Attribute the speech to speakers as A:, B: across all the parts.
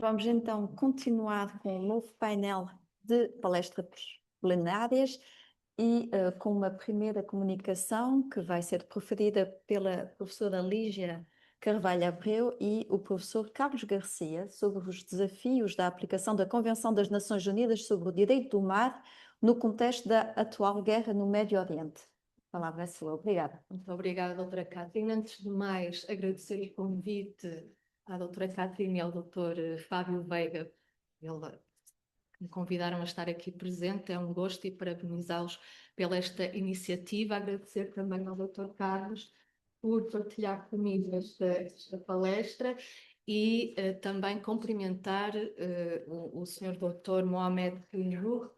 A: Vamos então continuar com um novo painel de palestras plenárias e com uma primeira comunicação que vai ser proferida pela professora Lígia Carvalho Abreu e o professor Carlos Garcia sobre os desafios da aplicação da Convenção das Nações Unidas sobre o Direito do Mar no contexto da atual guerra no Médio Oriente. A palavra é sua. Obrigada.
B: Muito obrigada, doutora Cátia. Antes de mais, agradecer o convite à doutora Cátia e ao doutor Fábio Veiga, que me convidaram a estar aqui presente. É um gosto e parabenizá-los pela esta iniciativa. Agradecer também ao doutor Carlos por partilhar comigo esta palestra e também cumprimentar o senhor doutor Mohamed Kinrour,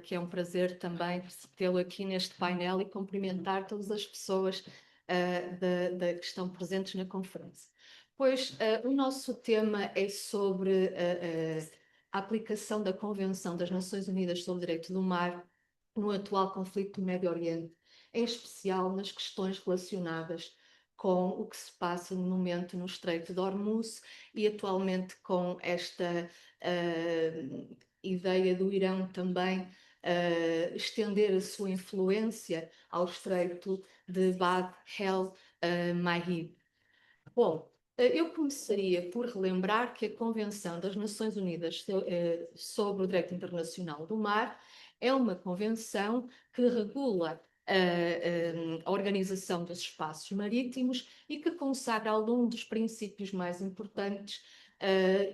B: que é um prazer também tê-lo aqui neste painel e cumprimentar todas as pessoas que estão presentes na conferência. Pois o nosso tema é sobre a aplicação da Convenção das Nações Unidas sobre o Direito do Mar no atual conflito do Médio Oriente, em especial nas questões relacionadas com o que se passa no momento no Estreito de Hormuz e atualmente com esta ideia do Irão também estender a sua influência ao Estreito de Bab el-Mandeb. Bom, eu começaria por relembrar que a Convenção das Nações Unidas sobre o Direito Internacional do Mar é uma convenção que regula a organização dos espaços marítimos e que consagra algum dos princípios mais importantes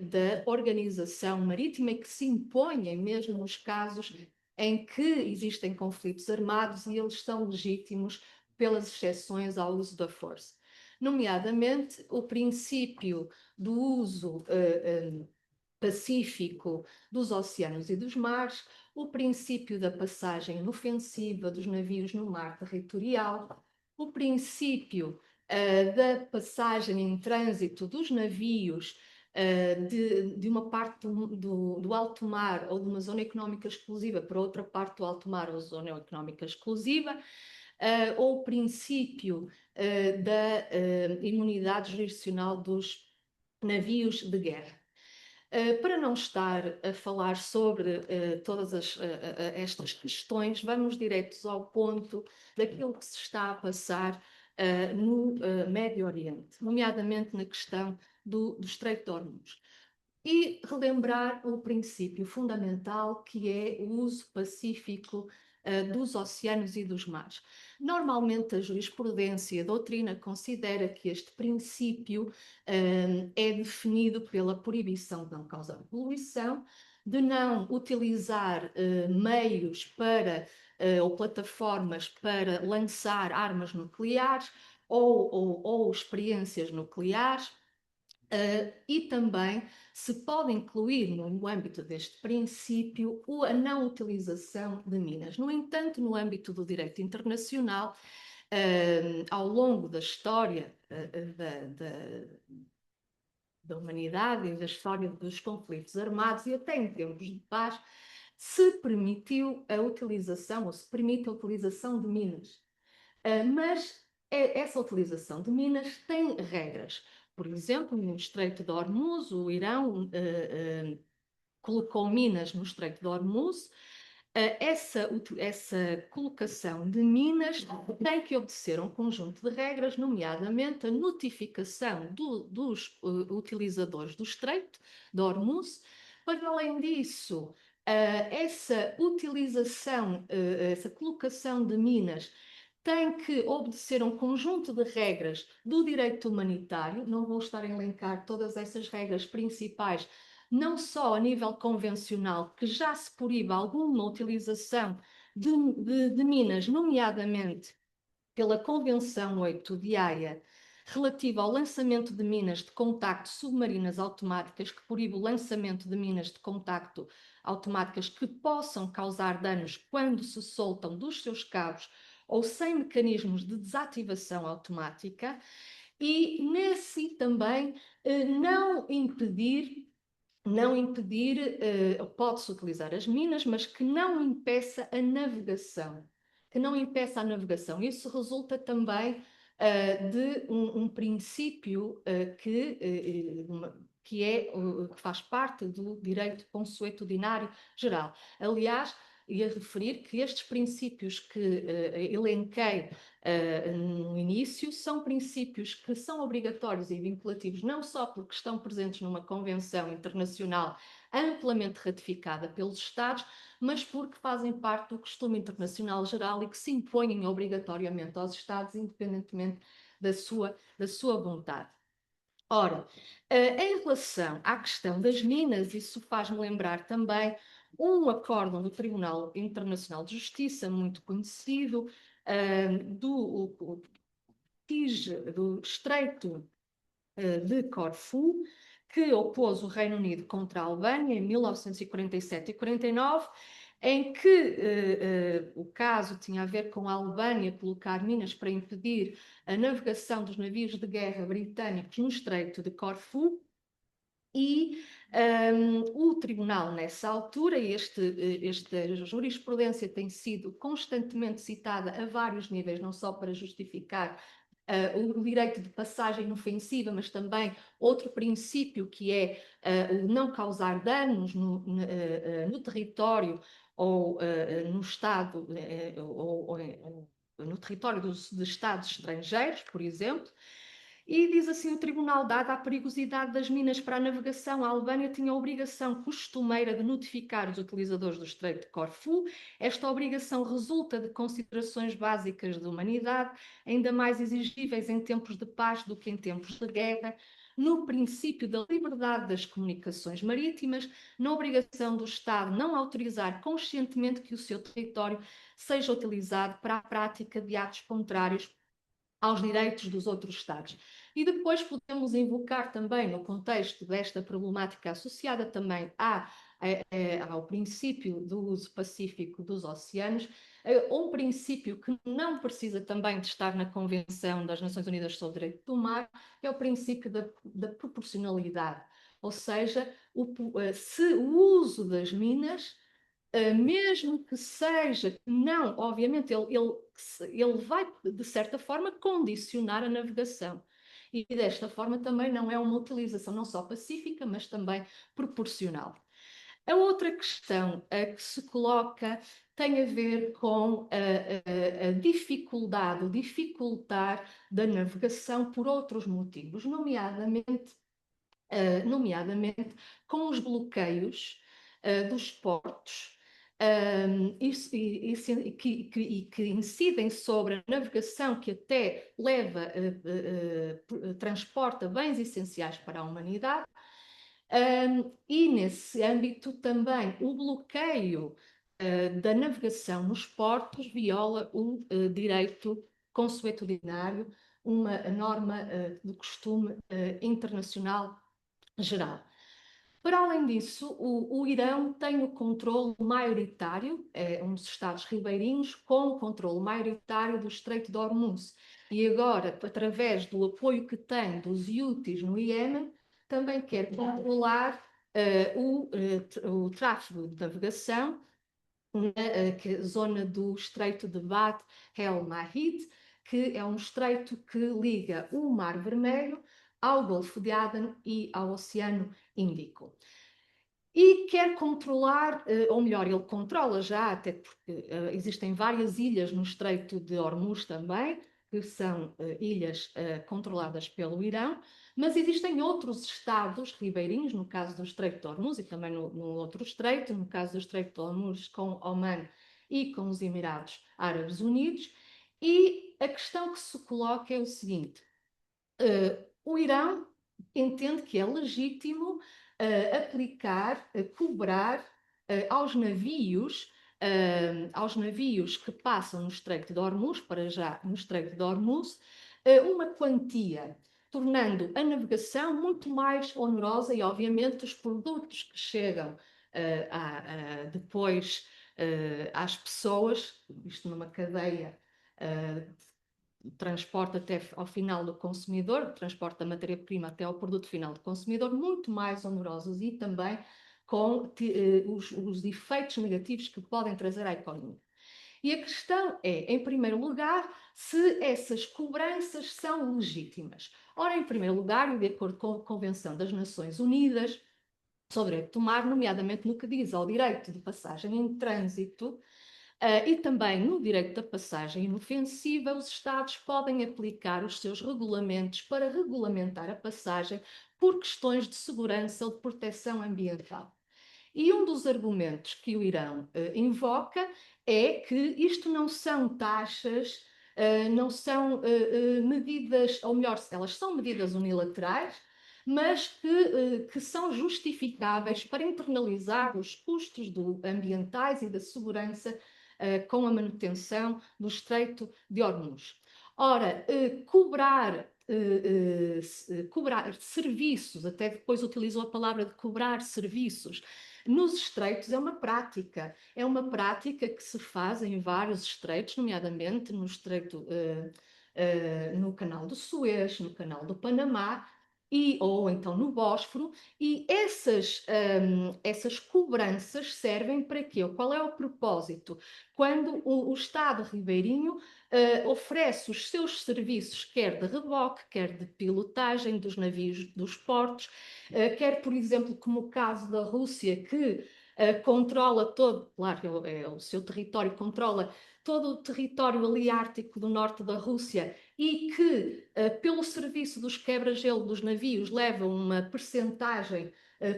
B: da organização marítima e que se impõem mesmo nos casos em que existem conflitos armados e eles são legítimos pelas exceções ao uso da força, nomeadamente o princípio do uso pacífico dos oceanos e dos mares, o princípio da passagem inofensiva dos navios no mar territorial, o princípio da passagem em trânsito dos navios de uma parte do alto mar ou de uma zona económica exclusiva para outra parte do alto mar ou zona económica exclusiva, ou o princípio da imunidade jurisdicional dos navios de guerra. Para não estar a falar sobre todas estas questões, vamos diretos ao ponto daquilo que se está a passar no Médio Oriente, nomeadamente na questão do Estreito de Hormuz. E relembrar o princípio fundamental que é o uso pacífico dos oceanos e dos mares. Normalmente a jurisprudência e a doutrina considera que este princípio é definido pela proibição de não causar poluição, de não utilizar meios para ou plataformas para lançar armas nucleares ou experiências nucleares. E também se pode incluir no âmbito deste princípio a não utilização de minas. No entanto, no âmbito do direito internacional, ao longo da história da humanidade e da história dos conflitos armados e até em tempos de paz, se permitiu a utilização, ou se permite a utilização de minas. Mas essa utilização de minas tem regras. Por exemplo, no Estreito de Hormuz, o Irão colocou minas no Estreito de Hormuz. Essa colocação de minas tem que obedecer a um conjunto de regras, nomeadamente a notificação dos utilizadores do Estreito de Hormuz. Para além disso, essa utilização, essa colocação de minas tem que obedecer a um conjunto de regras do direito humanitário. Não vou estar a elencar todas essas regras principais, não só a nível convencional, que já se proíbe alguma utilização de minas, nomeadamente pela Convenção 8 de Haia, relativa ao lançamento de minas de contacto submarinas automáticas, que proíbe o lançamento de minas de contacto automáticas que possam causar danos quando se soltam dos seus cabos ou sem mecanismos de desativação automática, e nesse também não impedir, pode-se utilizar as minas, mas que não impeça a navegação. Isso resulta também de um princípio que faz parte do direito consuetudinário geral. Aliás, ia referir que estes princípios que elenquei no início são princípios que são obrigatórios e vinculativos não só porque estão presentes numa convenção internacional amplamente ratificada pelos Estados, mas porque fazem parte do costume internacional geral e que se impõem obrigatoriamente aos Estados, independentemente da sua vontade. Ora, em relação à questão das minas, isso faz-me lembrar também um acórdão do Tribunal Internacional de Justiça, muito conhecido, do Estreito de Corfu, que opôs o Reino Unido contra a Albânia em 1947 e 49, em que o caso tinha a ver com a Albânia colocar minas para impedir a navegação dos navios de guerra britânicos no Estreito de Corfu, e o tribunal, nessa altura, esta jurisprudência tem sido constantemente citada a vários níveis, não só para justificar o direito de passagem ofensiva, mas também outro princípio que é o não causar danos no território ou no Estado, ou no território de Estados estrangeiros, por exemplo. E diz assim o tribunal, dada a perigosidade das minas para a navegação, a Albânia tinha a obrigação costumeira de notificar os utilizadores do Estreito de Corfu. Esta obrigação resulta de considerações básicas de humanidade, ainda mais exigíveis em tempos de paz do que em tempos de guerra, no princípio da liberdade das comunicações marítimas, na obrigação do Estado não autorizar conscientemente que o seu território seja utilizado para a prática de atos contrários aos direitos dos outros Estados. E depois podemos invocar também, no contexto desta problemática associada também ao princípio do uso pacífico dos oceanos, um princípio que não precisa também de estar na Convenção das Nações Unidas sobre o Direito do Mar, que é o princípio da proporcionalidade. Ou seja, se o uso das minas mesmo que seja, não, obviamente, ele vai, de certa forma, condicionar a navegação. E desta forma também não é uma utilização não só pacífica, mas também proporcional. A outra questão que se coloca tem a ver com a dificuldade, o dificultar da navegação por outros motivos, nomeadamente com os bloqueios dos portos que incidem sobre a navegação, que até transporta bens essenciais para a humanidade, e nesse âmbito também o bloqueio da navegação nos portos viola o direito consuetudinário, uma norma do costume internacional geral. Para além disso, o Irão tem o controle maioritário, é um dos Estados ribeirinhos com o controle maioritário do Estreito de Hormuz. E agora, através do apoio que tem dos Houthis no Iêmen, também quer controlar o tráfego de navegação na zona do Estreito de Bab el-Mahid, que é um estreito que liga o Mar Vermelho ao Golfo de Aden e ao Oceano Índico. E quer controlar, ou melhor, ele controla já, até porque existem várias ilhas no Estreito de Hormuz também, que são ilhas controladas pelo Irão, mas existem outros estados ribeirinhos, no caso do Estreito de Hormuz e também no outro estreito, no caso do Estreito de Hormuz com Oman e com os Emirados Árabes Unidos, e a questão que se coloca é o seguinte: o Irão entende que é legítimo aplicar, cobrar aos navios que passam no Estreito de Hormuz, para já no Estreito de Hormuz, uma quantia, tornando a navegação muito mais onerosa e, obviamente, os produtos que chegam depois às pessoas, isto numa cadeia transporte até ao final do consumidor, transporte da matéria-prima até ao produto final do consumidor, muito mais onerosos e também com os efeitos negativos que podem trazer à economia. E a questão é, em primeiro lugar, se essas cobranças são legítimas. Ora, em primeiro lugar, e de acordo com a Convenção das Nações Unidas sobre o direito do mar, nomeadamente no que diz ao direito de passagem em trânsito, e também no direito da passagem inofensiva, os Estados podem aplicar os seus regulamentos para regulamentar a passagem por questões de segurança ou de proteção ambiental. E um dos argumentos que o Irão invoca é que isto não são taxas, não são medidas, ou melhor, elas são medidas unilaterais, mas que são justificáveis para internalizar os custos ambientais e da segurança com a manutenção do Estreito de Hormuz. Ora, cobrar serviços, até depois utilizou a palavra de cobrar serviços, nos estreitos é uma prática que se faz em vários estreitos, nomeadamente no estreito, no canal do Suez, no canal do Panamá, ou então no Bósforo, e essas cobranças servem para quê? Qual é o propósito? Quando o Estado ribeirinho oferece os seus serviços, quer de reboque, quer de pilotagem dos navios dos portos, quer, por exemplo, como o caso da Rússia, que controla todo, claro, é o seu território, controla todo o território ali ártico do norte da Rússia e que, pelo serviço dos quebra-gelo dos navios, leva uma percentagem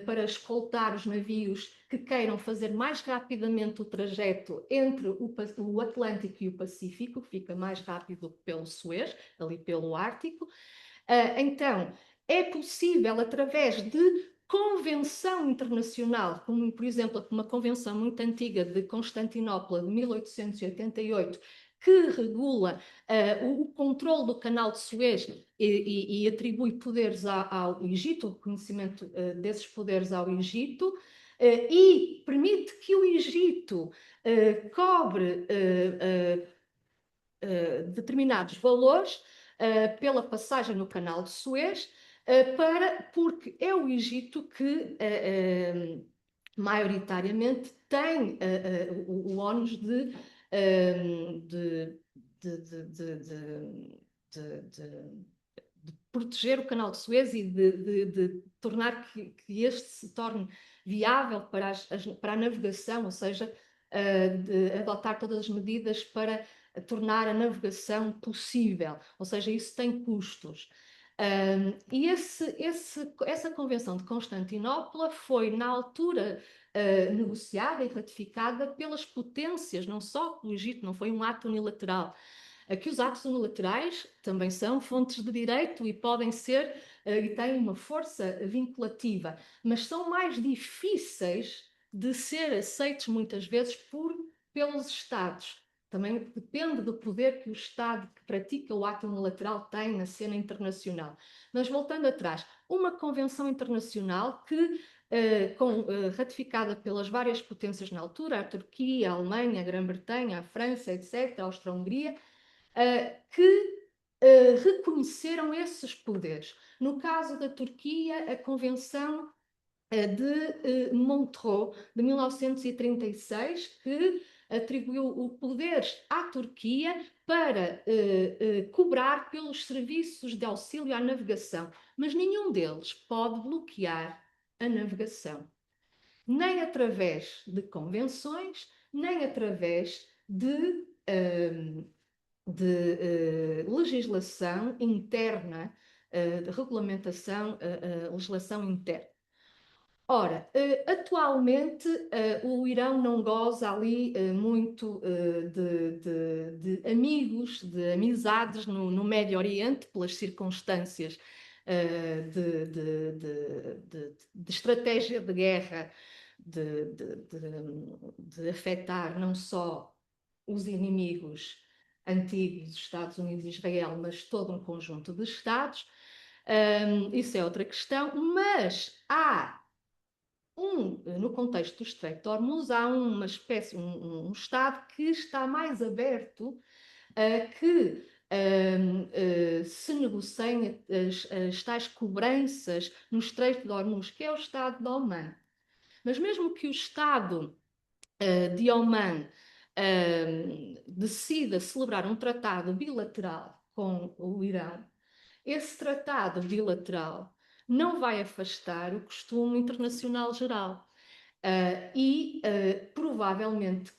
B: para escoltar os navios que queiram fazer mais rapidamente o trajeto entre o Atlântico e o Pacífico, que fica mais rápido pelo Suez, ali pelo Ártico. Então, é possível, através de convenção internacional, como por exemplo uma convenção muito antiga de Constantinopla, de 1888, que regula o controle do canal de Suez e atribui poderes ao Egito, o reconhecimento desses poderes ao Egito, e permite que o Egito cobre determinados valores pela passagem no canal de Suez, porque é o Egito que maioritariamente tem o ónus de proteger o canal de Suez e de tornar que este se torne viável para a navegação, ou seja, de adotar todas as medidas para tornar a navegação possível, ou seja, isso tem custos. E essa Convenção de Constantinopla foi, na altura, negociada e ratificada pelas potências, não só pelo Egito, não foi um ato unilateral. Aqui os atos unilaterais também são fontes de direito e podem ser, e têm uma força vinculativa, mas são mais difíceis de ser aceitos muitas vezes pelos Estados. Também depende do poder que o Estado que pratica o ato unilateral tem na cena internacional. Mas voltando atrás, uma convenção internacional que, ratificada pelas várias potências na altura, a Turquia, a Alemanha, a Grã-Bretanha, a França, etc., a Áustria-Hungria, que reconheceram esses poderes. No caso da Turquia, a Convenção de Montreux, de 1936, que atribuiu poderes à Turquia para cobrar pelos serviços de auxílio à navegação, mas nenhum deles pode bloquear a navegação, nem através de convenções, nem através de legislação interna, de regulamentação, legislação interna. Ora, atualmente o Irão não goza ali muito de amigos, de amizades no Médio Oriente, pelas circunstâncias de estratégia de guerra, de afetar não só os inimigos antigos, Estados Unidos e Israel, mas todo um conjunto de Estados. Isso é outra questão, mas há no contexto do Estreito de Hormuz, há uma espécie, um Estado que está mais aberto a que se negociem as tais cobranças no Estreito de Hormuz, que é o Estado de Omã. Mas mesmo que o Estado de Omã decida celebrar um tratado bilateral com o Irão, esse tratado bilateral não vai afastar o costume internacional geral. Provavelmente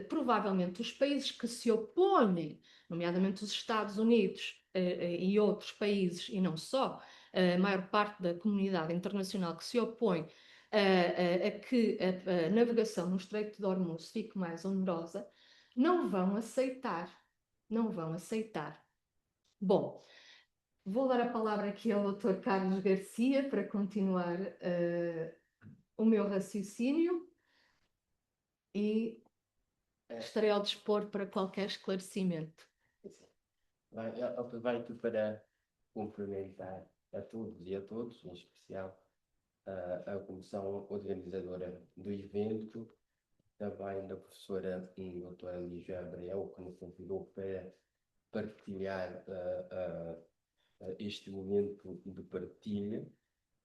B: provavelmente os países que se opõem, nomeadamente os Estados Unidos e outros países, e não só, a maior parte da comunidade internacional que se opõe a que a navegação no Estreito de Hormuz fique mais onerosa, não vão aceitar. Não vão aceitar. Bom, vou dar a palavra aqui ao Dr. Carlos Garcia para continuar o meu raciocínio e estarei ao dispor para qualquer esclarecimento.
C: Aproveito para cumprimentar a todos e a todos, em especial a comissão organizadora do evento, também da professora doutora Lígia Abreu, que me convidou para partilhar este momento de partilha.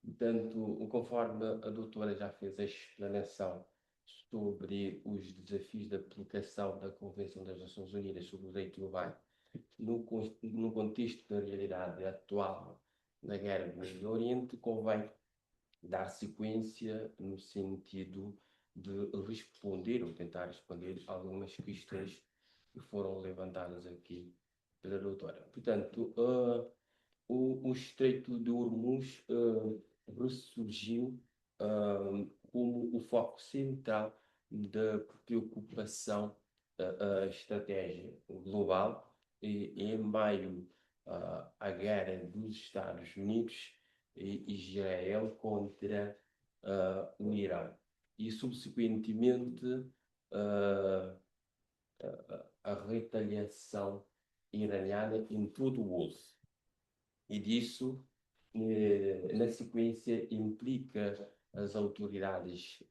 C: Portanto, conforme a doutora já fez a explanação sobre os desafios de aplicação da Convenção das Nações Unidas sobre o Direito Global, no contexto da realidade atual da guerra do Médio Oriente, convém dar sequência no sentido de responder ou tentar responder algumas questões que foram levantadas aqui pela doutora. Portanto, o Estreito de Hormuz ressurgiu como o foco central da preocupação estratégia global e em meio à guerra dos Estados Unidos e Israel contra o Irão. E, subsequentemente, a retaliação iraniana em todo o Golfo. E disso, na sequência, implica as autoridades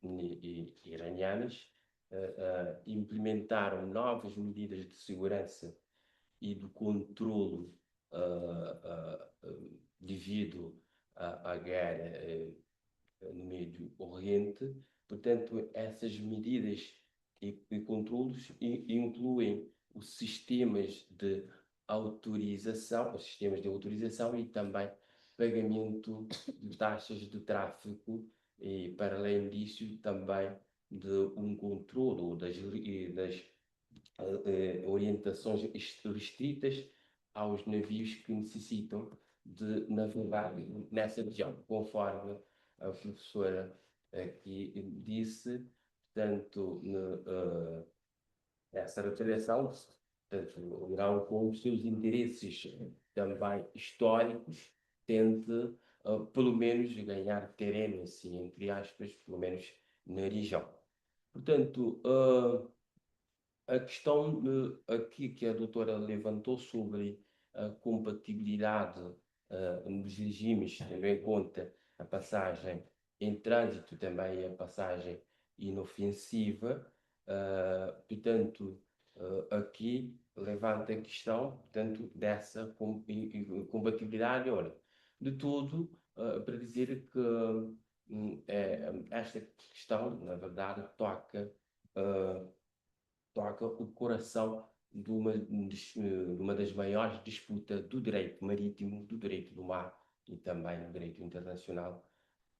C: iranianas implementaram novas medidas de segurança e de controlo devido à guerra no Médio Oriente. Portanto, essas medidas e controlos incluem os sistemas de autorização, e também pagamento de taxas de tráfego e, para além disso, também de um controlo das orientações restritas aos navios que necessitam de navegar nessa região, conforme a professora aqui disse. Portanto, essa retaliação, portanto, o Irão, com os seus interesses também históricos, tente pelo menos ganhar terreno, assim, entre aspas, pelo menos na região. Portanto, a questão aqui que a doutora levantou sobre a compatibilidade dos regimes, tendo em conta a passagem em trânsito, também a passagem inofensiva, portanto, aqui levanta a questão, portanto, dessa compatibilidade. Ora, de tudo, para dizer que esta questão, na verdade, toca o coração de uma das maiores disputas do direito marítimo, do direito do mar e também do direito internacional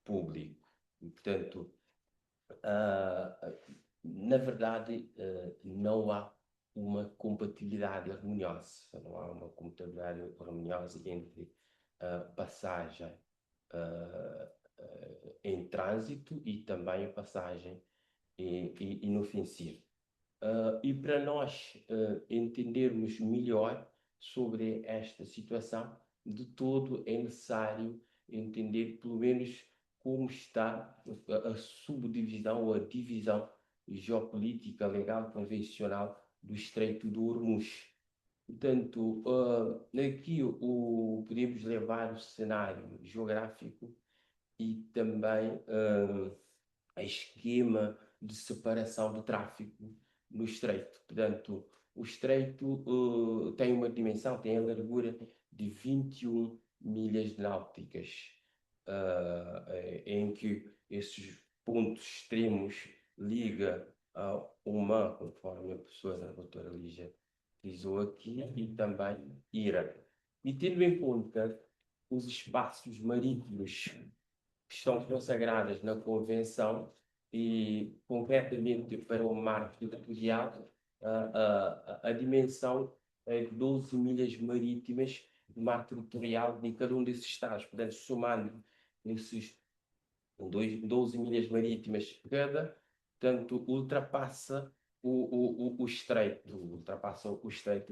C: público. E, portanto, na verdade, não há uma compatibilidade harmoniosa, entre a passagem em trânsito e também a passagem inofensiva. E para nós entendermos melhor sobre esta situação, de todo é necessário entender pelo menos como está a subdivisão ou a divisão geopolítica legal convencional do Estreito de Hormuz. Portanto, aqui podemos levar o cenário geográfico e também a esquema de separação do tráfego no Estreito. Portanto, o Estreito tem uma dimensão, tem a largura de 21 milhas náuticas, em que esses pontos extremos ligam Oman, conforme a professora doutora Lígia frisou aqui, e também Ira. E tendo em conta os espaços marítimos que estão consagrados na Convenção e, concretamente, para o mar territorial, a dimensão é de 12 milhas marítimas do mar territorial de cada um desses estados. Portanto, somando esses 12 milhas marítimas cada, portanto, ultrapassa o estreito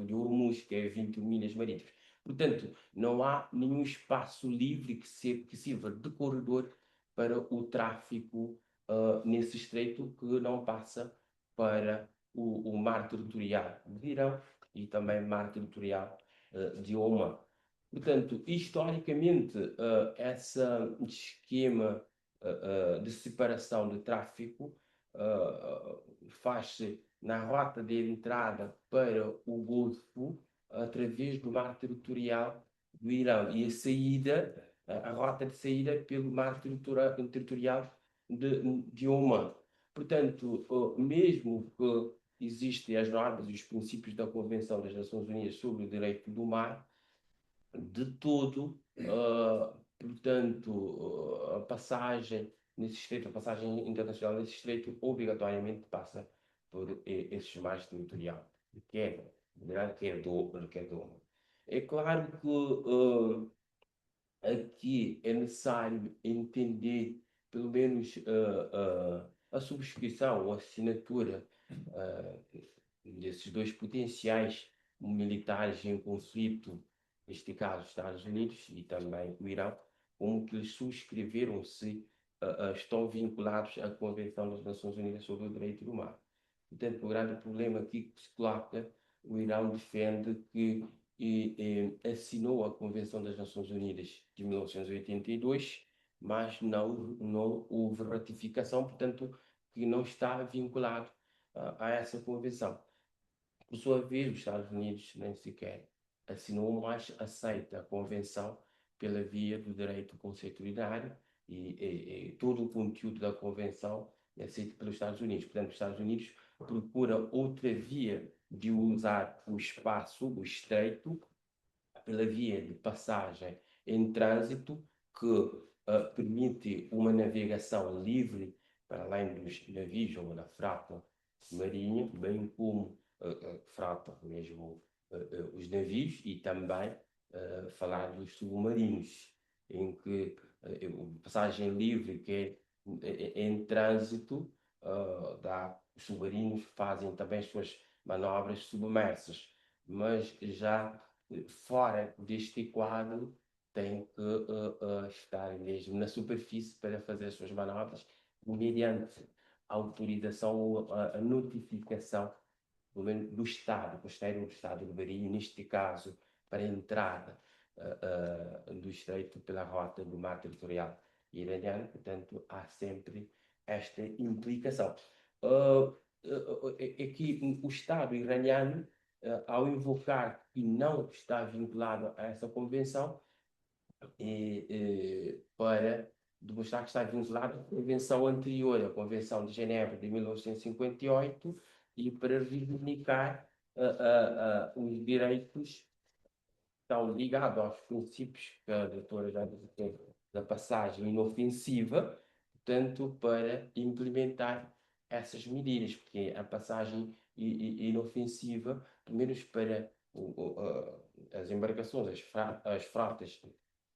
C: de Hormuz, que é 21 milhas marítimas. Portanto, não há nenhum espaço livre que sirva de corredor para o tráfico nesse estreito que não passa para o mar territorial de Irão e também mar territorial de Oman. Portanto, historicamente, esse esquema de separação de tráfico faz-se na rota de entrada para o Golfo através do mar territorial do Irão e a rota de saída pelo mar territorial de Oman. Portanto, mesmo que existem as normas e os princípios da Convenção das Nações Unidas sobre o Direito do Mar, de todo, portanto, a passagem nesse estreito, a passagem internacional nesse estreito, obrigatoriamente passa por esses mares territoriais, quer do É claro que aqui é necessário entender, pelo menos, a subscrição ou a assinatura desses dois potenciais militares em conflito, neste caso Estados Unidos e também o Irão, como que eles subscreveram-se, estão vinculados à Convenção das Nações Unidas sobre o Direito do Mar. Portanto, o grande problema aqui que se coloca, o Irão defende que assinou a Convenção das Nações Unidas de 1982, mas não houve ratificação, portanto, que não está vinculado a essa convenção. Por sua vez, os Estados Unidos nem sequer assinou, mas aceita a convenção pela via do direito consuetudinário e todo o conteúdo da convenção é aceito pelos Estados Unidos. Portanto, os Estados Unidos procura outra via de usar o espaço, o estreito, pela via de passagem em trânsito, que permite uma navegação livre para além dos navios ou da frota marinha, bem como frota mesmo os navios, e também falar dos submarinos, em que passagem livre que é em trânsito, os submarinos fazem também as suas manobras submersas, mas já fora deste quadro tem que estar mesmo na superfície para fazer as suas manobras, mediante a autorização ou a notificação do Estado, posterior do Estado do Bahia, neste caso, para a entrada do estreito pela rota do mar territorial iraniano. Portanto, há sempre esta implicação. É que o Estado iraniano, ao invocar que não está vinculado a essa convenção, para demonstrar que está vinculado à convenção anterior, a Convenção de Genebra de 1958, e para reivindicar os direitos que estão ligados aos princípios que a doutora já disse, da passagem inofensiva, portanto, para implementar essas medidas, porque a passagem inofensiva, pelo menos para as embarcações, as frotas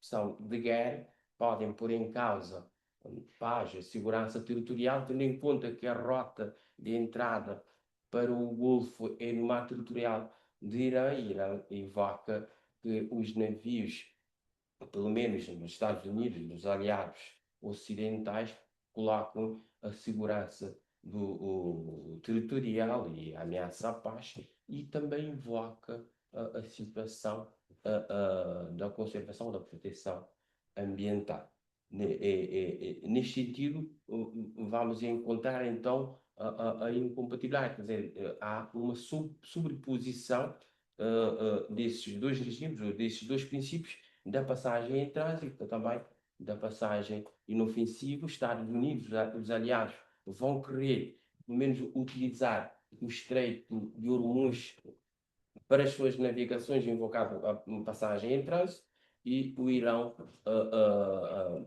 C: são de guerra, podem pôr em causa a paz, a segurança territorial, tendo em conta que a rota de entrada para o Golfo é no mar territorial de Irã. Irã invoca que os navios, pelo menos nos Estados Unidos, nos aliados ocidentais, colocam a segurança do territorial e a ameaça à paz, e também invoca a situação da conservação, da proteção ambiental. Neste sentido, vamos encontrar então a incompatibilidade, quer dizer, há uma sobreposição desses dois regimes, ou desses dois princípios, da passagem em trânsito, também da passagem inofensiva. Os Estados Unidos, os aliados, vão querer pelo menos, utilizar o Estreito de Hormuz para as suas navegações, invocado a passagem em trânsito, e o Irão,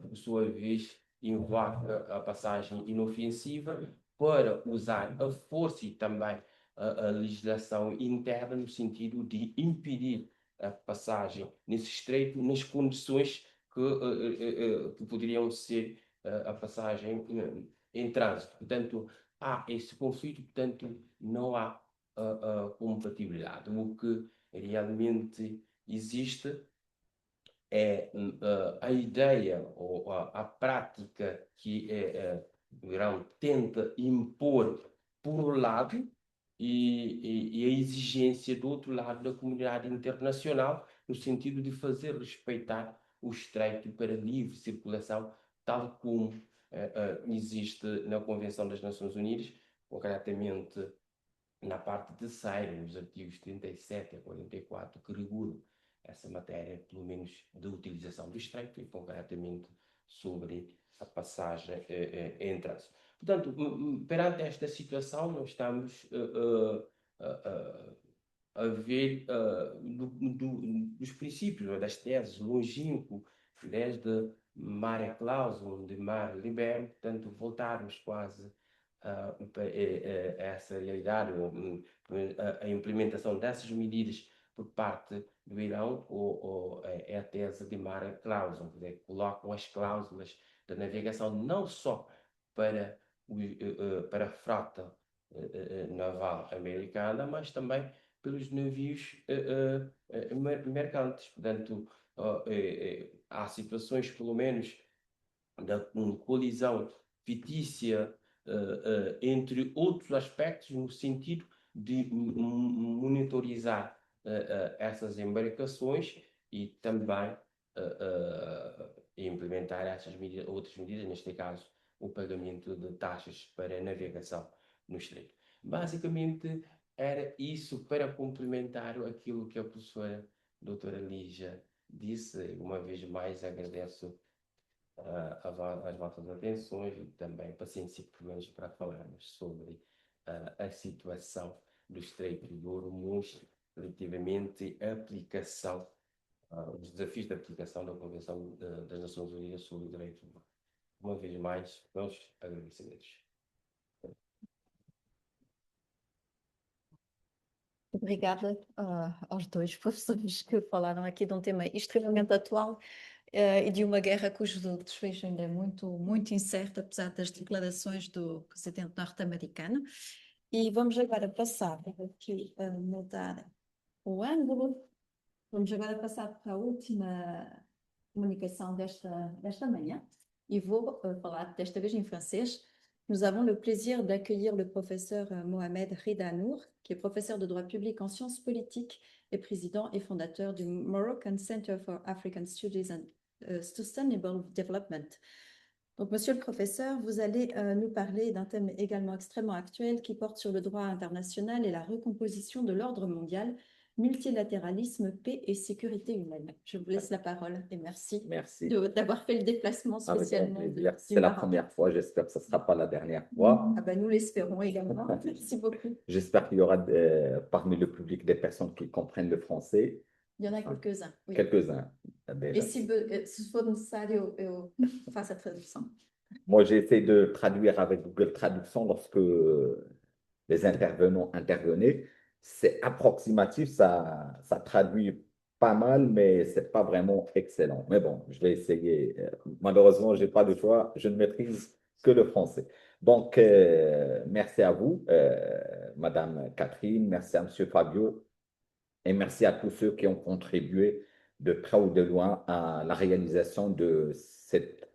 C: por sua vez, invoca a passagem inofensiva para usar a força e também a legislação interna no sentido de impedir a passagem nesse estreito nas condições que poderiam ser a passagem em trânsito. Portanto, há esse conflito, portanto, não há compatibilidade. O que realmente existe é a ideia ou a prática que o Irão tenta impor por um lado e a exigência do outro lado da comunidade internacional no sentido de fazer respeitar o estreito para livre circulação, tal como existe na Convenção das Nações Unidas, concretamente na parte terceira, nos artigos 37 a 44, que regulam essa matéria, pelo menos de utilização do estreito e concretamente sobre a passagem em trânsito. Portanto, perante esta situação, nós estamos a ver dos princípios, das teses longínquo, desde mare clausum, de mare liberum, portanto, voltarmos quase a essa realidade, a implementação dessas medidas por parte do Irão, ou é a tese de mare clausum, quer dizer, colocam as cláusulas da navegação não só para a frota naval americana, mas também pelos navios mercantes. Portanto, há situações, pelo menos, da colisão fictícia entre outros aspectos, no sentido de monitorizar essas embarcações e também implementar essas medidas, outras medidas, neste caso, o pagamento de taxas para navegação no estreito. Basicamente, era isso para complementar aquilo que a professora doutora Lígia disse. Uma vez mais, agradeço as vossas atenções e também paciência, pelo menos, para falarmos sobre a situação do Estreito de Hormuz relativamente à aplicação, os desafios de aplicação da Convenção das Nações Unidas sobre o Direito Humano. Uma vez mais, meus agradecimentos.
A: Obrigada aos dois professores que falaram aqui de um tema extremamente atual e de uma guerra cujo desfecho ainda é muito incerto, apesar das declarações do presidente norte-americano. E vamos agora passar aqui a mudar o ângulo. Vamos agora passar para a última comunicação desta manhã e vou falar desta vez em français. Nous avons le plaisir d'accueillir le professeur Mohamed Rida Nour, qui est professeur de droit public en sciences politiques et président et fondateur du Moroccan Center for African Studies and Sustainable Development. Donc, monsieur le professeur, vous allez nous parler d'un thème également extrêmement actuel qui porte sur le droit international et la recomposition de l'ordre mondial, multilatéralisme, paix et sécurité humaine. Je vous laisse la parole et merci d'avoir fait le déplacement spécialement.
D: C'est la première fois, j'espère que ce ne sera pas la dernière fois.
A: Ah ben, nous l'espérons également. Merci beaucoup.
D: J'espère qu'il y aura parmi le public des personnes qui comprennent le français.
A: Il y en a quelques-uns. Oui.
D: Quelques-uns.
A: Et si for necessário, eu faço a tradução.
D: Moi, j'ai essayé de traduire avec Google Traduction lorsque les intervenants intervenaient. C'est approximatif, ça traduit pas mal, mais ce n'est pas vraiment excellent. Mais bon, je vais essayer. Malheureusement, je n'ai pas de choix, je ne maîtrise que le français. Donc, merci à vous, Madame Catherine, merci à Monsieur Fabio, et merci à tous ceux qui ont contribué de près ou de loin à la réalisation de cette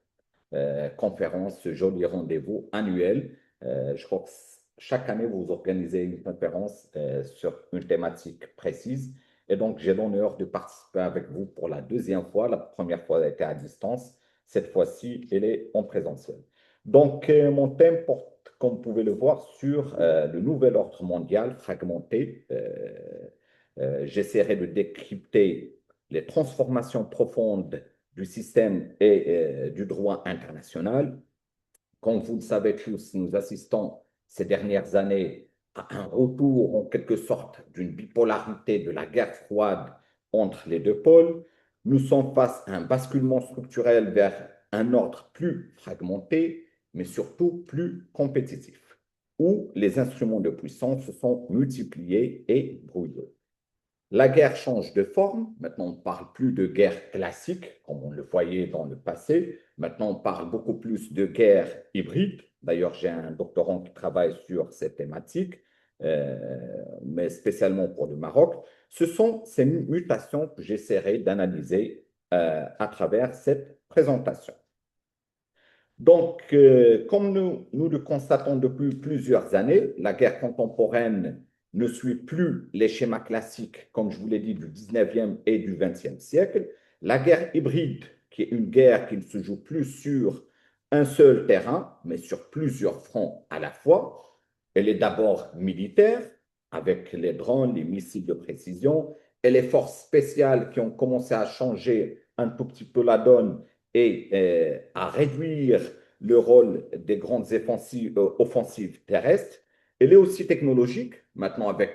D: conférence, ce joli rendez-vous annuel. Je crois que chaque année, vous organisez une conférence sur une thématique précise. Et donc, j'ai l'honneur de participer avec vous pour la deuxième fois. La première fois, elle était à distance. Cette fois-ci, elle est en présentiel. Donc, mon thème porte, comme vous pouvez le voir, sur le nouvel ordre mondial fragmenté. J'essaierai de décrypter les transformations profondes du système et du droit international. Comme vous le savez tous, nous assistons ces dernières années à un retour en quelque sorte d'une bipolarité de la guerre froide entre les deux pôles. Nous sommes face à un basculement structurel vers un ordre plus fragmenté, mais surtout plus compétitif, où les instruments de puissance se sont multipliés et brouillés. La guerre change de forme. Maintenant, on ne parle plus de guerre classique, comme on le voyait dans le passé. Maintenant, on parle beaucoup plus de guerre hybride. D'ailleurs, j'ai un doctorant qui travaille sur cette thématique, mais spécialement pour le Maroc. Ce sont ces mutations que j'essaierai d'analyser à travers cette présentation. Donc, comme nous le constatons depuis plusieurs années, la guerre contemporaine ne suit plus les schémas classiques, comme je vous l'ai dit, du 19e et du 20e siècle. La guerre hybride, qui est une guerre qui ne se joue plus sur un seul terrain, mais sur plusieurs fronts à la fois. Elle est d'abord militaire, avec les drones, les missiles de précision, et les forces spéciales qui ont commencé à changer un tout petit peu la donne et à réduire le rôle des grandes offensives terrestres. Elle est aussi technologique. Maintenant, avec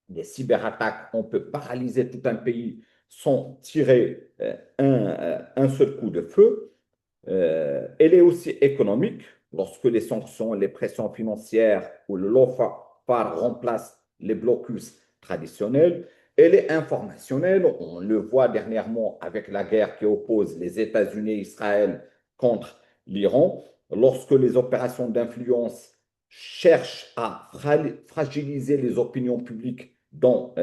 D: des cyberattaques, on peut paralyser tout un pays sans tirer un seul coup de feu. Elle est aussi économique. Lorsque les sanctions, les pressions financières ou le lawfare remplacent les blocus traditionnels, elle est informationnelle. On le voit dernièrement avec la guerre qui oppose les États-Unis et Israël contre l'Iran. Lorsque les opérations d'influence cherchent à fragiliser les opinions publiques dans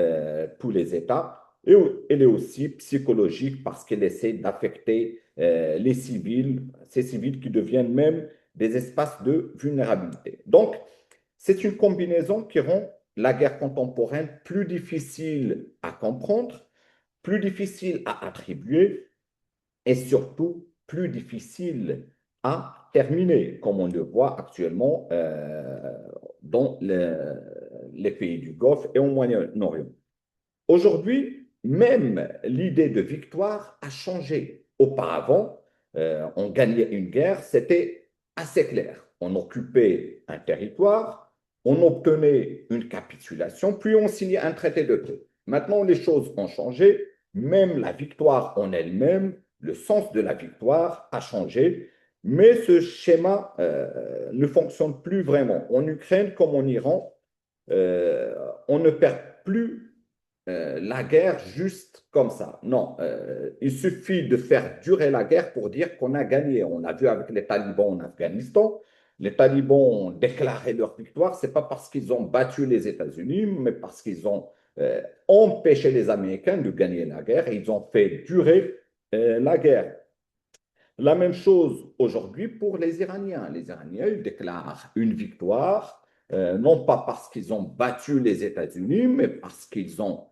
D: tous les États, et elle est aussi psychologique parce qu'elle essaie d'affecter les civils, ces civils qui deviennent même des espaces de vulnérabilité. Donc, c'est une combinaison qui rend la guerre contemporaine plus difficile à comprendre, plus difficile à attribuer et surtout plus difficile à terminer, comme on le voit actuellement dans les pays du Golfe et au Moyen-Orient. Aujourd'hui, même l'idée de victoire a changé. Auparavant, on gagnait une guerre, c'était assez clair. On occupait un territoire, on obtenait une capitulation, puis on signait un traité de paix. Maintenant, les choses ont changé. Même la victoire en elle-même, le sens de la victoire a changé. Mais ce schéma ne fonctionne plus vraiment. En Ukraine comme en Iran, on ne perd plus la guerre juste comme ça. Non, il suffit de faire durer la guerre pour dire qu'on a gagné. On a vu avec les talibans en Afghanistan, les talibans ont déclaré leur victoire. Ce n'est pas parce qu'ils ont battu les États-Unis, mais parce qu'ils ont empêché les Américains de gagner la guerre et ils ont fait durer la guerre. La même chose aujourd'hui pour les Iraniens. Les Iraniens, ils déclarent une victoire, non pas parce qu'ils ont battu les États-Unis, mais parce qu'ils ont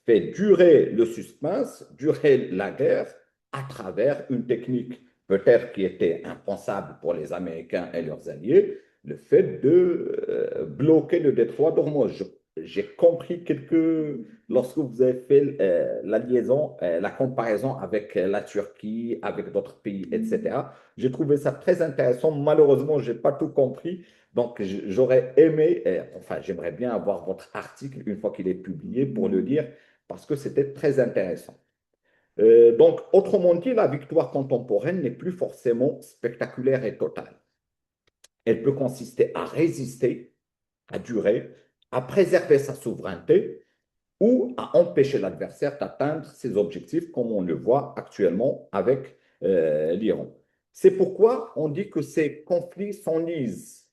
D: fait durer le suspense, durer la guerre à travers une technique peut-être qui était impensable pour les Américains et leurs alliés, le fait de bloquer le détroit d'Ormuz. J'ai compris lorsque vous avez fait la liaison, la comparaison avec la Turquie, avec d'autres pays, etc. J'ai trouvé ça très intéressant. Malheureusement, je n'ai pas tout compris. Donc, j'aurais aimé, enfin, j'aimerais bien avoir votre article une fois qu'il est publié pour le lire, parce que c'était très intéressant. Donc, autrement dit, la victoire contemporaine n'est plus forcément spectaculaire et totale. Elle peut consister à résister, à durer, à préserver sa souveraineté ou à empêcher l'adversaire d'atteindre ses objectifs, comme on le voit actuellement avec l'Iran. C'est pourquoi on dit que ces conflits s'enlisent.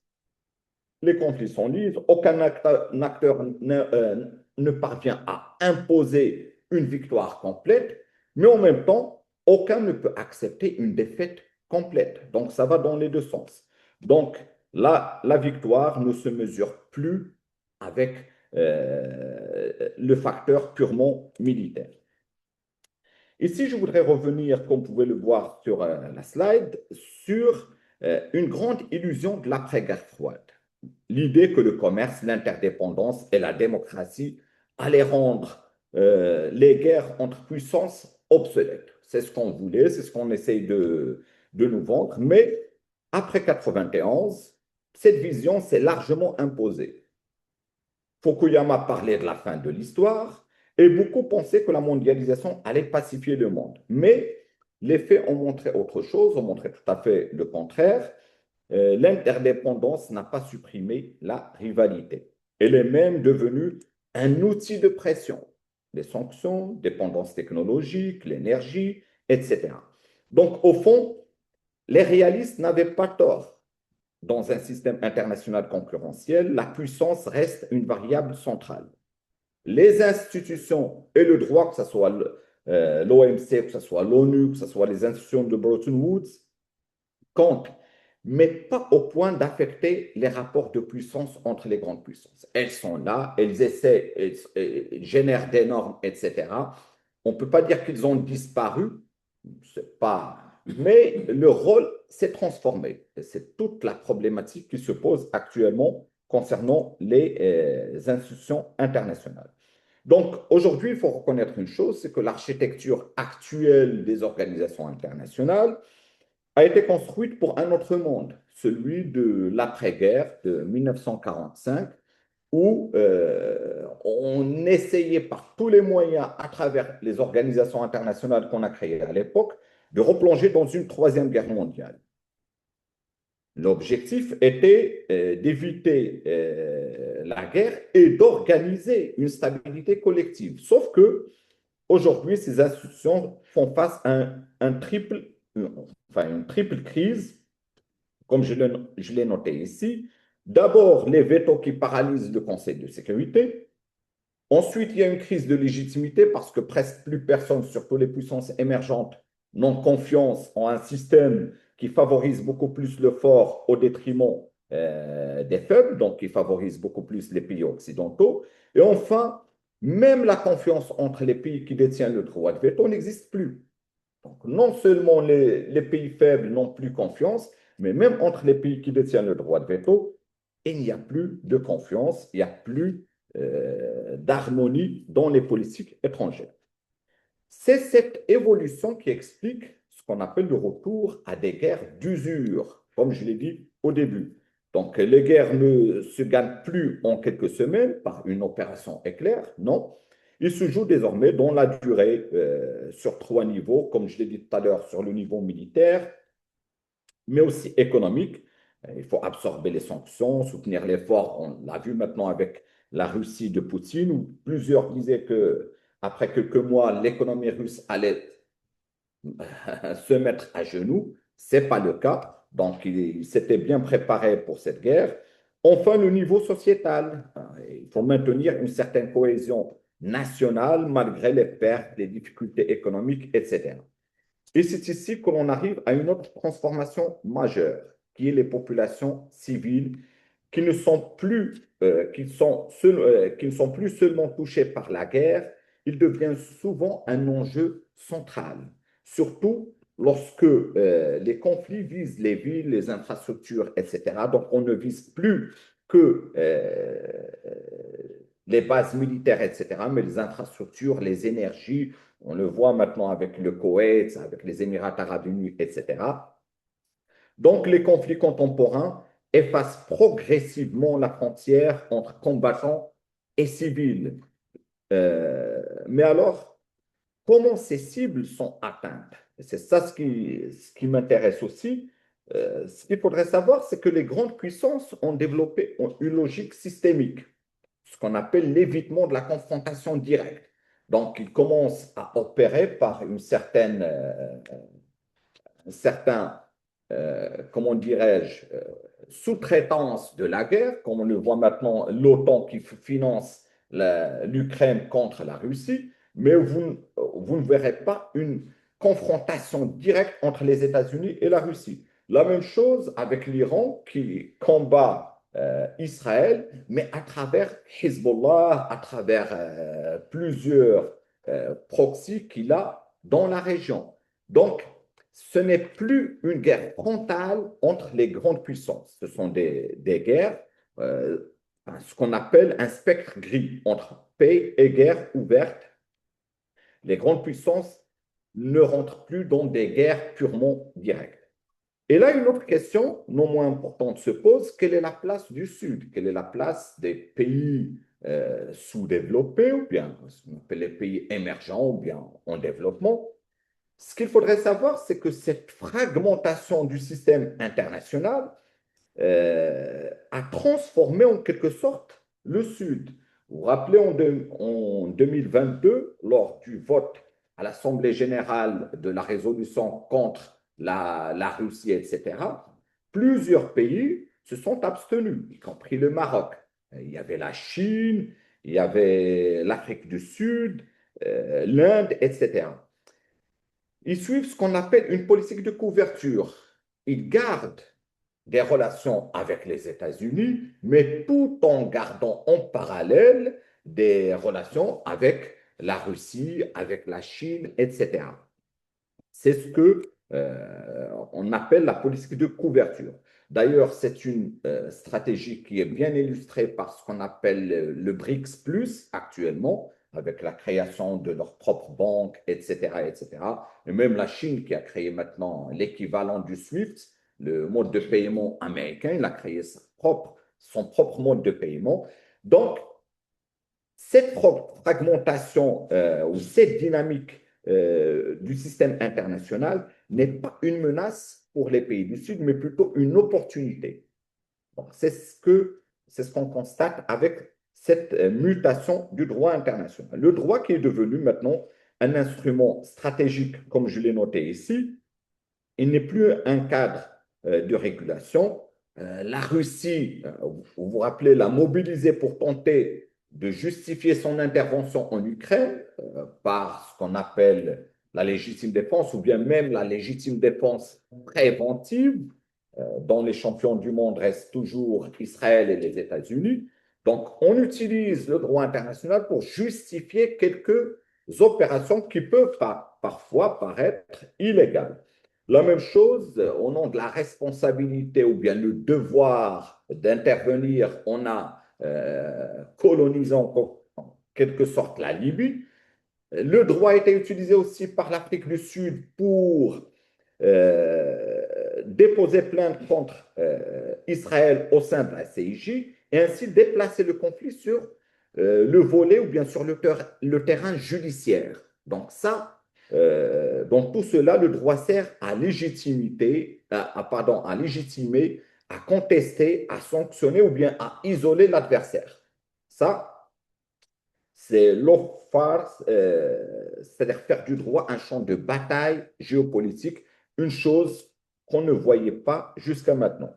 D: Les conflits s'enlisent, aucun acteur ne parvient à imposer une victoire complète, mais en même temps, aucun ne peut accepter une défaite complète. Donc, ça va dans les deux sens. Donc, là, la victoire ne se mesure plus avec le facteur purement militaire. Ici, je voudrais revenir, comme vous pouvez le voir sur la slide, sur une grande illusion de l'après-guerre froide. L'idée que le commerce, l'interdépendance et la démocratie allaient rendre les guerres entre puissances obsolètes. C'est ce qu'on voulait, c'est ce qu'on essaye de nous vendre. Mais après 91, cette vision s'est largement imposée. Fukuyama parlait de la fin de l'histoire et beaucoup pensaient que la mondialisation allait pacifier le monde. Mais les faits ont montré autre chose, ont montré tout à fait le contraire. L'interdépendance n'a pas supprimé la rivalité. Elle est même devenue un outil de pression. Les sanctions, dépendance technologique, l'énergie, etc. Donc, au fond, les réalistes n'avaient pas tort. Dans un système international concurrentiel, la puissance reste une variable centrale. Les institutions et le droit, que ce soit l'OMC, que ce soit l'ONU, que ce soit les institutions de Bretton Woods, comptent, mais pas au point d'affecter les rapports de puissance entre les grandes puissances. Elles sont là, elles essaient, elles génèrent des normes, etc. On ne peut pas dire qu'ils ont disparu, c'est pas... mais le rôle s'est transformé. C'est toute la problématique qui se pose actuellement concernant les institutions internationales. Donc, aujourd'hui, il faut reconnaître une chose, c'est que l'architecture actuelle des organisations internationales a été construite pour un autre monde, celui de l'après-guerre de 1945, où on essayait par tous les moyens, à travers les organisations internationales qu'on a créées à l'époque, de replonger dans une troisième guerre mondiale. L'objectif était d'éviter la guerre et d'organiser une stabilité collective. Sauf que aujourd'hui, ces institutions font face à une triple crise, comme je l'ai noté ici. D'abord, les vétos qui paralysent le Conseil de sécurité. Ensuite, il y a une crise de légitimité parce que presque plus personne, surtout les puissances émergentes, n'ont confiance en un système qui favorise beaucoup plus le fort au détriment des faibles, donc qui favorise beaucoup plus les pays occidentaux. Et enfin, même la confiance entre les pays qui détiennent le droit de veto n'existe plus. Donc, non seulement les pays faibles n'ont plus confiance, mais même entre les pays qui détiennent le droit de veto, il n'y a plus de confiance, il n'y a plus d'harmonie dans les politiques étrangères. C'est cette évolution qui explique ce qu'on appelle le retour à des guerres d'usure, comme je l'ai dit au début. Donc, les guerres ne se gagnent plus en quelques semaines par une opération éclair, non. Il se joue désormais dans la durée sur trois niveaux, comme je l'ai dit tout à l'heure, sur le niveau militaire, mais aussi économique. Il faut absorber les sanctions, soutenir l'effort. On l'a vu maintenant avec la Russie de Poutine, où plusieurs disaient que après quelques mois, l'économie russe allait se mettre à genoux. Ce n'est pas le cas. Donc, il s'était bien préparé pour cette guerre. Enfin, le niveau sociétal. Il faut maintenir une certaine cohésion nationale malgré les pertes, les difficultés économiques, etc. Et c'est ici que l'on arrive à une autre transformation majeure, qui est les populations civiles qui ne sont plus, qui ne sont plus seulement touchées par la guerre, ils deviennent souvent un enjeu central, surtout lorsque les conflits visent les villes, les infrastructures, etc. Donc, on ne vise plus que les bases militaires, etc., mais les infrastructures, les énergies. On le voit maintenant avec le Koweït, avec les Émirats arabes unis, etc. Donc, les conflits contemporains effacent progressivement la frontière entre combattants et civils. Mais alors, comment ces cibles sont atteintes? C'est ça ce qui m'intéresse aussi. Ce qu'il faudrait savoir, c'est que les grandes puissances ont développé une logique systémique, ce qu'on appelle l'évitement de la confrontation directe. Donc, ils commencent à opérer par un certain comment dirais-je, sous-traitance de la guerre, comme on le voit maintenant, l'OTAN qui finance l'Ukraine contre la Russie, mais vous ne verrez pas une confrontation directe entre les États-Unis et la Russie. La même chose avec l'Iran qui combat Israël, mais à travers Hezbollah, à travers plusieurs proxys qu'il a dans la région. Donc, ce n'est plus une guerre frontale entre les grandes puissances. Ce sont des guerres, ce qu'on appelle un spectre gris entre paix et guerre ouverte. Les grandes puissances ne rentrent plus dans des guerres purement directes. Et là, une autre question, non moins importante, se pose, quelle est la place du Sud? Quelle est la place des pays sous-développés, ou bien ce qu'on appelle les pays émergents, ou bien en développement? Ce qu'il faudrait savoir, c'est que cette fragmentation du système international a transformé en quelque sorte le Sud. Vous vous rappelez, en 2022, lors du vote à l'Assemblée générale de la résolution contre la Russie, etc., plusieurs pays se sont abstenus, y compris le Maroc. Il y avait la Chine, il y avait l'Afrique du Sud, l'Inde, etc. Ils suivent ce qu'on appelle une politique de couverture. Ils gardent des relations avec les États-Unis, mais tout en gardant en parallèle des relations avec la Russie, avec la Chine, etc. C'est ce que on appelle la politique de couverture. D'ailleurs, c'est une stratégie qui est bien illustrée par ce qu'on appelle le BRICS Plus actuellement, avec la création de leur propre banque, etc., etc. Et même la Chine qui a créé maintenant l'équivalent du SWIFT, le mode de paiement américain, il a créé son propre mode de paiement. Donc, cette fragmentation ou cette dynamique du système international n'est pas une menace pour les pays du Sud, mais plutôt une opportunité. Donc, c'est ce qu'on constate avec cette mutation du droit international. Le droit qui est devenu maintenant un instrument stratégique, comme je l'ai noté ici, il n'est plus un cadre de régulation. La Russie, vous vous rappelez, l'a mobilisé pour tenter de justifier son intervention en Ukraine par ce qu'on appelle la légitime défense ou bien même la légitime défense préventive, dont les champions du monde restent toujours Israël et les États-Unis. Donc, on utilise le droit international pour justifier quelques opérations qui peuvent parfois paraître illégales. La même chose, au nom de la responsabilité ou bien le devoir d'intervenir, on a colonisé en quelque sorte la Libye. Le droit a été utilisé aussi par l'Afrique du Sud pour déposer plainte contre Israël au sein de la CIJ et ainsi déplacer le conflit sur le volet ou bien sur le terrain judiciaire. Donc ça, dans tout cela, le droit sert à à légitimer, à contester, à sanctionner ou bien à isoler l'adversaire. Ça, c'est l'offre, c'est-à-dire faire du droit un champ de bataille géopolitique, une chose qu'on ne voyait pas jusqu'à maintenant.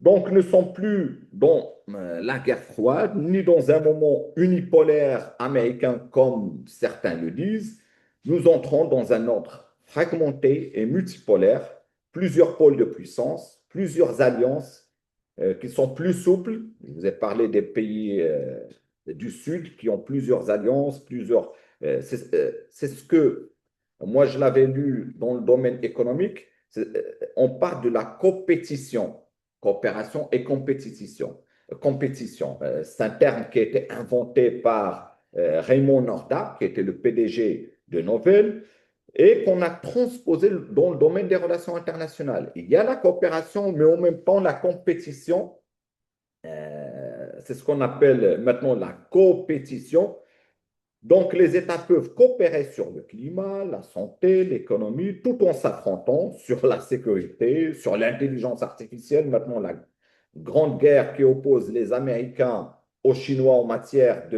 D: Donc, nous ne sommes plus dans la guerre froide, ni dans un moment unipolaire américain comme certains le disent. Nous entrons dans un ordre fragmenté et multipolaire, plusieurs pôles de puissance, plusieurs alliances qui sont plus souples. Je vous ai parlé des pays du Sud qui ont plusieurs alliances, c'est ce que moi je l'avais lu dans le domaine économique. On parle de la compétition, coopération et compétition. Compétition, c'est un terme qui a été inventé par Raymond Norda, qui était le PDG de Novell, et qu'on a transposé dans le domaine des relations internationales. Il y a la coopération, mais en même temps la compétition. C'est ce qu'on appelle maintenant la compétition. Donc, les États peuvent coopérer sur le climat, la santé, l'économie, tout en s'affrontant sur la sécurité, sur l'intelligence artificielle. Maintenant, la grande guerre qui oppose les Américains aux Chinois en matière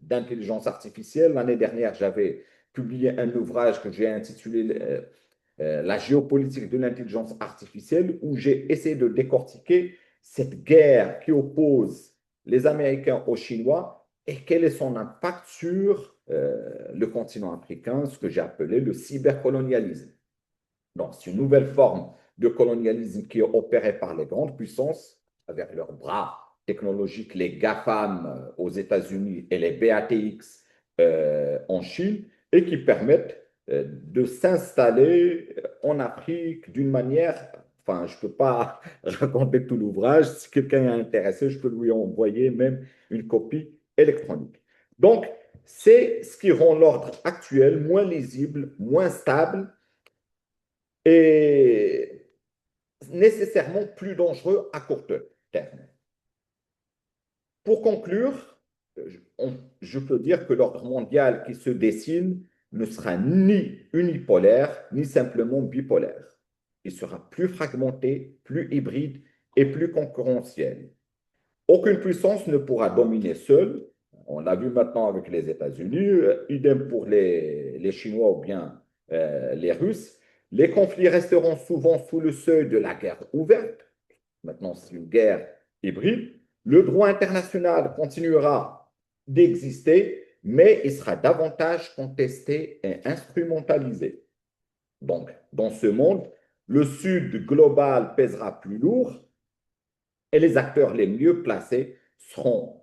D: d'intelligence artificielle. L'année dernière, j'avais publié un ouvrage que j'ai intitulé La géopolitique de l'intelligence artificielle, où j'ai essayé de décortiquer cette guerre qui oppose les Américains aux Chinois et quel est son impact sur le continent africain, ce que j'ai appelé le cybercolonialisme. Donc, c'est une nouvelle forme de colonialisme qui est opérée par les grandes puissances avec leurs bras technologiques, les GAFAM aux États-Unis et les BATX en Chine, et qui permettent de s'installer en Afrique d'une manière, enfin, je ne peux pas raconter tout l'ouvrage, si quelqu'un est intéressé, je peux lui envoyer même une copie électronique. Donc, c'est ce qui rend l'ordre actuel moins lisible, moins stable, et nécessairement plus dangereux à court terme. Pour conclure, je peux dire que l'ordre mondial qui se dessine ne sera ni unipolaire, ni simplement bipolaire. Il sera plus fragmenté, plus hybride et plus concurrentiel. Aucune puissance ne pourra dominer seule. On l'a vu maintenant avec les États-Unis, idem pour les Chinois ou bien les Russes. Les conflits resteront souvent sous le seuil de la guerre ouverte. Maintenant, c'est une guerre hybride. Le droit international continuera d'exister, mais il sera davantage contesté et instrumentalisé. Donc, dans ce monde, le Sud global pèsera plus lourd et les acteurs les mieux placés seront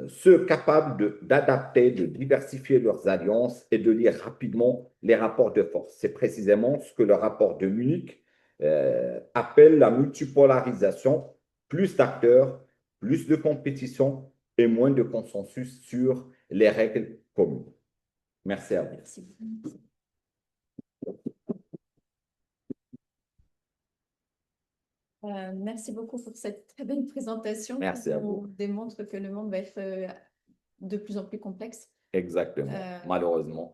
D: ceux capables d'adapter, de diversifier leurs alliances et de lire rapidement les rapports de force. C'est précisément ce que le rapport de Munich appelle la multipolarisation, plus d'acteurs, plus de compétition et moins de consensus sur les règles communes. Merci à vous.
A: Merci. Merci beaucoup pour cette très belle présentation.
D: Merci à vous.
A: On démontre que le monde va être de plus en plus complexe.
D: Exactement, malheureusement.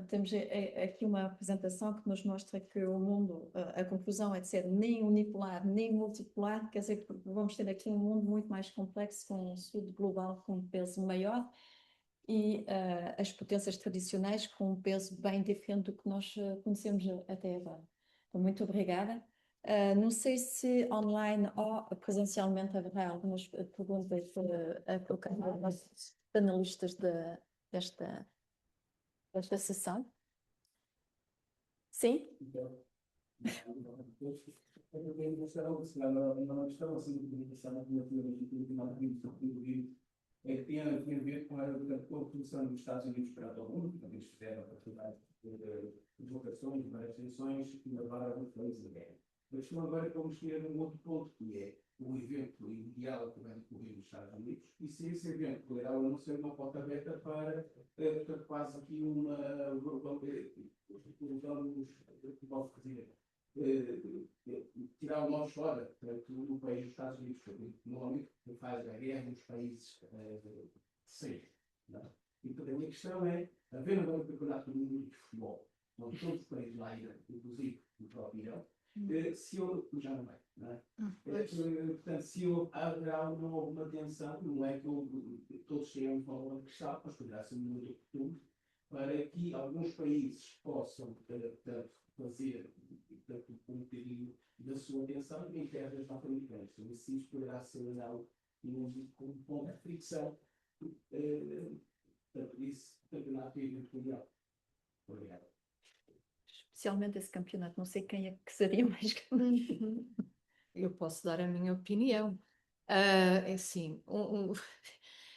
A: Temos aqui uma apresentação que nos mostra que o mundo, a conclusão é de ser nem unipolar nem multipolar, quer dizer que vamos ter aqui um mundo muito mais complexo, com um sul global com um peso maior e as potências tradicionais com um peso bem diferente do que nós conhecemos até agora. Então, muito obrigada. Não sei se online ou presencialmente haverá algumas perguntas a colocar aos nossos panelistas desta sessão. Sim?
E: É que tinha a ver com a construção dos Estados Unidos para o mundo, quando eles fizeram a quantidade de deslocações, várias tensõões que levaram a países a guerra. Mas agora vamos ter um outro ponto, que é o evento ideal que vai decorrer nos Estados Unidos, e se esse evento poderá ou não ser uma porta aberta para quase aqui vamos dizer, tirar o mal fora do país dos Estados Unidos, porque normalmente quem faz a guerra nos países terceiros. Então a minha questão é, havendo agora o campeonato do mundo de futebol, onde todos os países lá irão, inclusive o próprio Irão, se eu já não vai, não é? Portanto, se haverá alguma tensão, não é que todos tenham uma forma de cristal, mas poderá ser muito oportuno para que alguns países possam, portanto, fazer um bocadinho da sua atenção em terras norte-americanas. Então, se isso poderá ser algo como ponto de fricção, portanto, esse campeonato é muito mundial. Obrigado.
A: Especialmente esse campeonato, não sei quem é que seria mais grande.
B: Eu posso dar a minha opinião. É assim,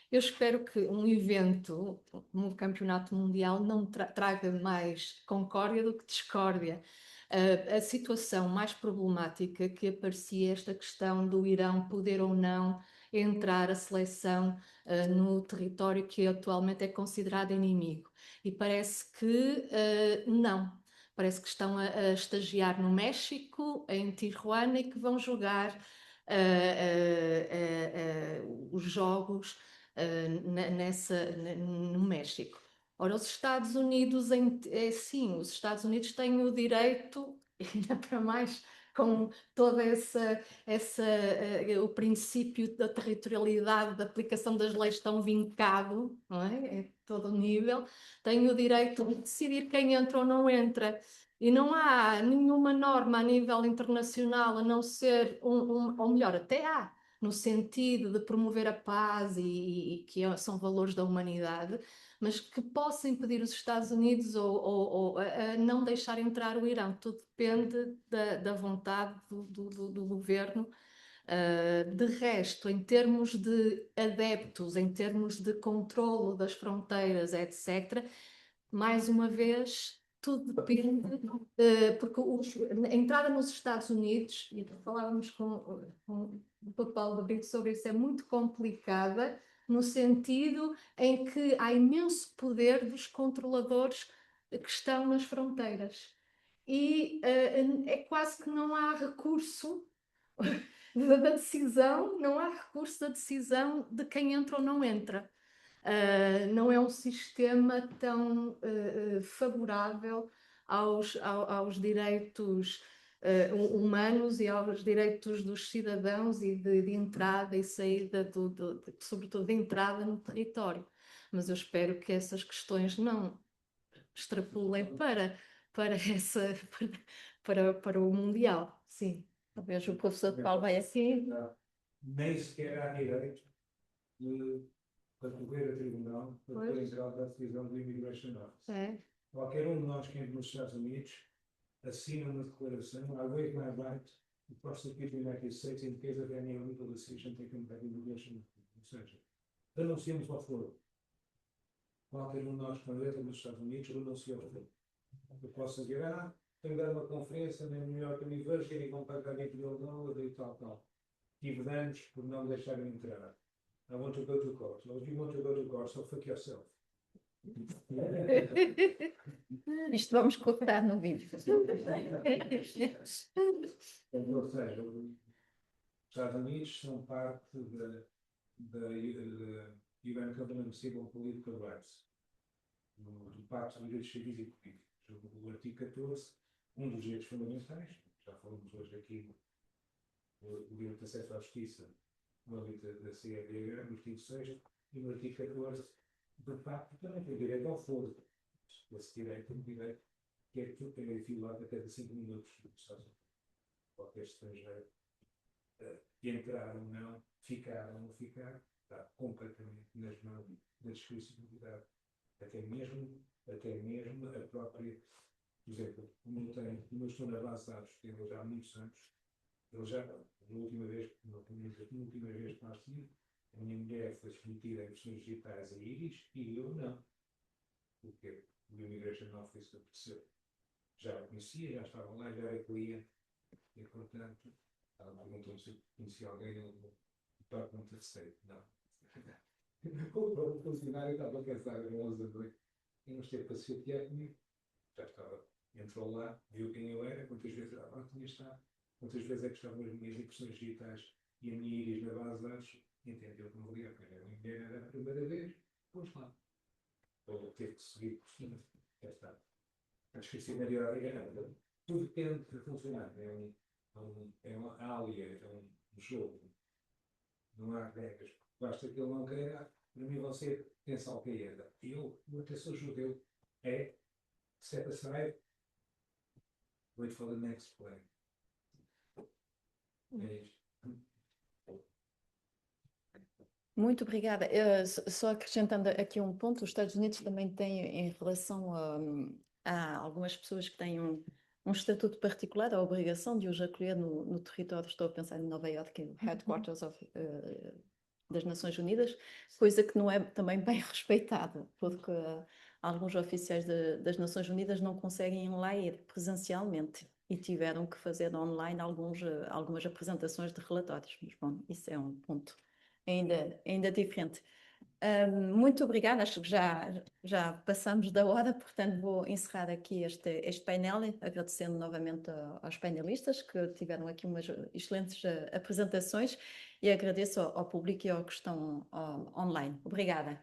B: eu espero que um evento, um campeonato mundial, não traga mais concórdia do que discórdia. A situação mais problemática que aparecia esta questão do Irão poder ou não entrar a seleção no território que atualmente é considerado inimigo. E parece que não. Parece que estão a estagiar no México, em Tijuana, e que vão jogar os jogos no México. Ora, os Estados Unidos, sim, os Estados Unidos têm o direito, ainda para mais com todo o princípio da territorialidade, da aplicação das leis tão vincado, não é? É todo o nível, têm o direito de decidir quem entra ou não entra. E não há nenhuma norma a nível internacional, a não ser, ou melhor, até há, no sentido de promover a paz e que são valores da humanidade, mas que possa impedir os Estados Unidos ou a não deixar entrar o Irão. Tudo depende da vontade do governo. De resto, em termos de adeptos, em termos de controlo das fronteiras, etc., mais uma vez, tudo depende, porque a entrada nos Estados Unidos, e falávamos com o Paulo de Brito sobre isso, é muito complicada, no sentido em que há imenso poder dos controladores que estão nas fronteiras. e é quase que não há recurso da decisão, não há recurso da decisão de quem entra ou não entra. Não é um sistema tão favorável aos direitos humanos e aos direitos dos cidadãos e de entrada e saída, sobretudo de entrada no território. Mas eu espero que essas questões não extrapolem para o Mundial. Sim.
A: Talvez o professor Paulo vai assim.
E: Nem sequer há direito de recorrer a tribunal para
B: Pois.
E: poder entrar da decisão do Immigration Office.
B: É.
E: Qualquer um de nós que entre nos Estados Unidos assina uma declaração, I waive my right to prosecute the United States in case of any illegal decision taken by the Immigration Office. Ou seja, renunciamos ao foro. Qualquer um de nós, quando entra nos Estados Unidos, renuncia ao foro. Eu posso dizer, tenho dado uma conferência na New York University e vão pagar $20 mil e tal. Tive danos por não me deixarem entrar. I want to go to court. Well, if you want to go to court, so fuck yourself.
A: Isto vamos cortar no vídeo.
E: Ou seja, os Estados Unidos são parte da UN Covenant of Civil and Political Rights, do Pacto de Direitos Civis e Políticos. O artigo 14, um dos direitos fundamentais, já falamos hoje aqui, o direito de acesso à justiça, no âmbito da CEDH, no artigo 6, e no artigo 14 do Pacto também tem direito ao foro. Esse direito é um direito que é tudo tem violado a cada 5 minutos nos Estados Unidos. Qualquer estrangeiro entrar ou não, ficar ou não ficar, está completamente nas mãos da discricionalidade. Até mesmo a própria, por exemplo, como eu estou na base de dados, tenho já há muitos anos, na última vez que nós tínhamos, a minha mulher foi submetida a impressões digitais a íris e eu não. Porque o Immigration Office apareceu. Já a conhecia, já estava lá, já era cliente. E, portanto, ela perguntou-me se eu conhecia alguém no Department of State. Não. O funcionário estava a pensar às 11 da noite. E não esteve para se chatear comigo. Já estava, entrou lá, viu quem eu era, quantas vezes tinha estado, quantas vezes é que estavam as minhas impressões digitais e a minha íris na base de dados, entendeu que não valia a pena. A minha mulher era a primeira vez, pois lá. Ou teve que seguir por cima. Já está. A discricionariedade é grande. Tudo depende de funcionar. É uma ália, é um jogo. Não há regras. Basta que ele não queira. Para mim, você pensa ao que é. Eu até sou judeu. Set aside. Wait for the next play. É isto.
A: Muito obrigada. Só acrescentando aqui um ponto, os Estados Unidos também têm, em relação a algumas pessoas que têm um estatuto particular, a obrigação de os acolher no território. Estou a pensar em Nova Iorque, o Headquarters das Nações Unidas, coisa que não é também bem respeitada, porque alguns oficiais das Nações Unidas não conseguem lá ir presencialmente e tiveram que fazer online algumas apresentações de relatórios. Mas, bom, isso é um ponto ainda diferente. Muito obrigada, acho que já passamos da hora, portanto vou encerrar aqui este painel, agradecendo novamente aos painelistas que tiveram aqui umas excelentes apresentações e agradeço ao público e aos que estão online. Obrigada.